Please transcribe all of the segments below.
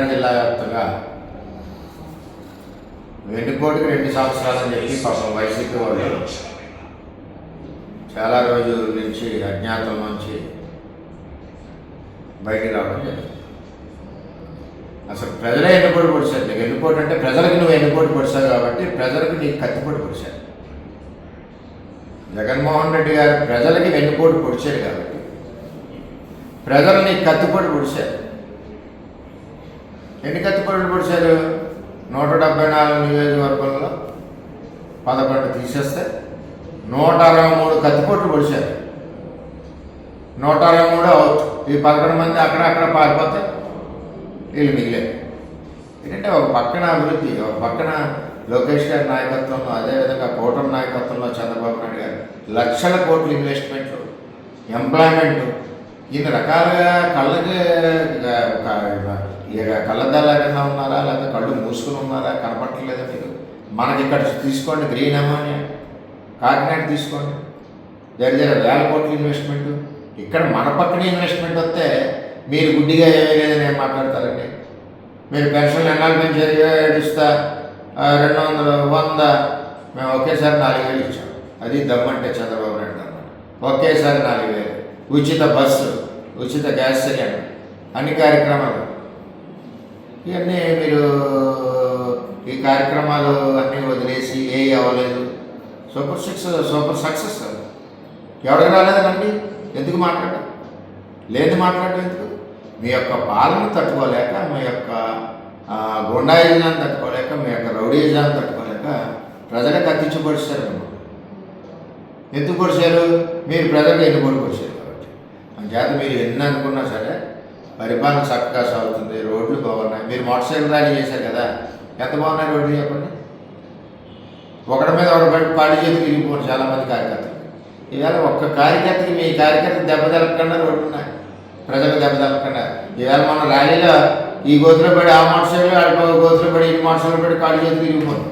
కాకినాడ జిల్లా వ్యాప్తంగా వెన్నుపోటుకి 2 సంవత్సరాలని చెప్పి పాపం వైసీపీ వాళ్ళు చాలా రోజుల నుంచి అజ్ఞాతం నుంచి బయటికి రావడం జరిగింది. అసలు ప్రజలే ఎన్నుపోటు పొడిచారు. నీకు ఎన్నుపోటు అంటే ప్రజలకు నువ్వు ఎన్నుపోటు పొడిచావు కాబట్టి ప్రజలకు నీకు కత్తిపోటు పొడిచారు. జగన్మోహన్ రెడ్డి గారు ప్రజలకి వెన్నుపోటు పొడిచారు కాబట్టి ప్రజలు నీకు కత్తిపోటు పొడిచారు. ఎన్ని కత్తిపోటులు పొడిచారు? 174 నియోజకవర్గంలో 11 తీసేస్తే 163 కత్తిపోట్లు పొడిచారు. 163 అవుట్. ఈ 11 మంది అక్కడక్కడ పారిపోతే వీళ్ళు మిగిలేదు. ఏంటంటే ఒక పక్కన అభివృద్ధి, ఒక పక్కన లోకేష్ గారి నాయకత్వంలో, అదేవిధంగా కూటమి నాయకత్వంలో చంద్రబాబు నాయుడు గారు లక్షల కోట్ల ఇన్వెస్ట్మెంట్లు, ఎంప్లాయ్మెంట్, ఇన్ని రకాలుగా కళ్ళకి కళ్ళద్దాలన్నా ఉన్నారా, లేకపోతే కళ్ళు మూసుకుని ఉన్నారా, కనపట్టలేదా మీకు? మనకి ఇక్కడ తీసుకోండి, గ్రీన్ అమోనియా కాకినాడ తీసుకోండి, దగ్గర వేల కోట్ల ఇన్వెస్ట్మెంట్. ఇక్కడ మన పక్కన ఇన్వెస్ట్మెంట్ వస్తే మీరు గుడ్డిగా ఏమీ లేదని ఏం మాట్లాడతారండి? మీరు పెన్షన్లు ఎన్నాళ్ళు పెంచారు? ఇస్తా 200, 100, మేము ఒకేసారి 4,000 ఇచ్చాం. అది దమ్మంటే చంద్రబాబు నాయుడు దమ్మంటే. ఒకేసారి 4,000, ఉచిత బస్సు, ఉచిత గ్యాస్ సిలిండర్, అన్ని కార్యక్రమాలు. ఇవన్నీ మీరు ఈ కార్యక్రమాలు అన్నీ వదిలేసి ఏ అవ్వలేదు. Super success. ఎవరికి రాలేదండి? ఎందుకు మాట్లాడడం? లేదు మాట్లాడడం ఎందుకు? మీ యొక్క పాలన తట్టుకోలేక, మీ యొక్క గుండాయిజాన్ని తట్టుకోలేక, మీ యొక్క రౌడీయిజాన్ని తట్టుకోలేక ప్రజలకు కత్తించి పొడిచారు. మేము ఎందుకు పొడిచారు? మీరు ప్రజలకు ఎన్నుకోటి పొడిచారు కాబట్టి. అంచేత మీరు ఎన్ని అనుకున్నా సరే పరిపాలన చక్కగా సాగుతుంది, రోడ్లు బాగున్నాయి. మీరు మోటార్ సైకిల్ ర్యాలీ చేశారు కదా, ఎంత బాగున్నాయి రోడ్లు చెప్పండి. ఒకటి మీద ఒకటి బట్టి పాడి చేతికి విరిగిపోను చాలామంది కార్యకర్తలు. ఇవాళ ఒక్క కార్యకర్తకి, మీ కార్యకర్త దెబ్బ తెలకుండా రోడ్లు ఉన్నాయి, ప్రజలకు దెబ్బ తెలకుండా. ఇవాళ మన ర్యాలీలో ఈ గోతులో పడి ఆ మోటార్ సైకిల్, ఆడిపో గోతులో పడి ఈ మోటార్ సైకిల్ పడి కాడి చేతికి విరిగిపోను.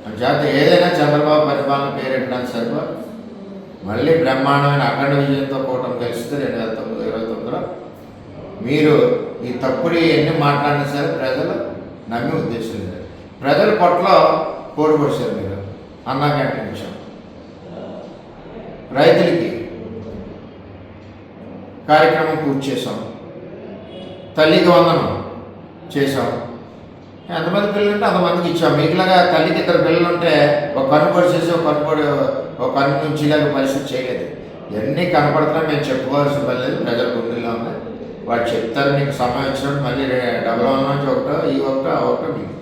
అంచేత ఏదైనా చంద్రబాబు పరిపాలన పేరెట్టడానికి సరిపోదు. మళ్ళీ బ్రహ్మాండమైన అఖండ విజయంతో కూటమి గెలిస్తే 2029లో మీరు ఈ తప్పుడు ఎన్ని మాట్లాడినా సరే ప్రజలు నమ్మే ఉద్దేశం లేదు. ప్రజల పొట్టలో పోటు పొడిచారు. మీరు అన్నా క్యాంటీన్ ఇచ్చాం, రైతులకి కార్యక్రమం పూర్తి చేసాం, తల్లికి వందనం చేసాం. ఎంతమంది పిల్లలు ఉంటే అంతమందికి ఇచ్చాం. మీకులాగా తల్లికి 2 పిల్లలు ఉంటే ఒక కన్ను పొడిచేసి ఒక కన్ను నుంచి ఇలాగ పరిస్థితి చేయలేదు. ఇవన్నీ కనపడుతున్నా మేము చెప్పుకోవాల్సిన పని లేదు. ప్రజల గుండెల్లో ఉన్నాయి, వాళ్ళు చెప్తారు. నీకు సమయం వచ్చినప్పుడు మళ్ళీ 11 నుంచి ఒకటో, ఈ ఒకటో, ఆ ఒకటో మీకు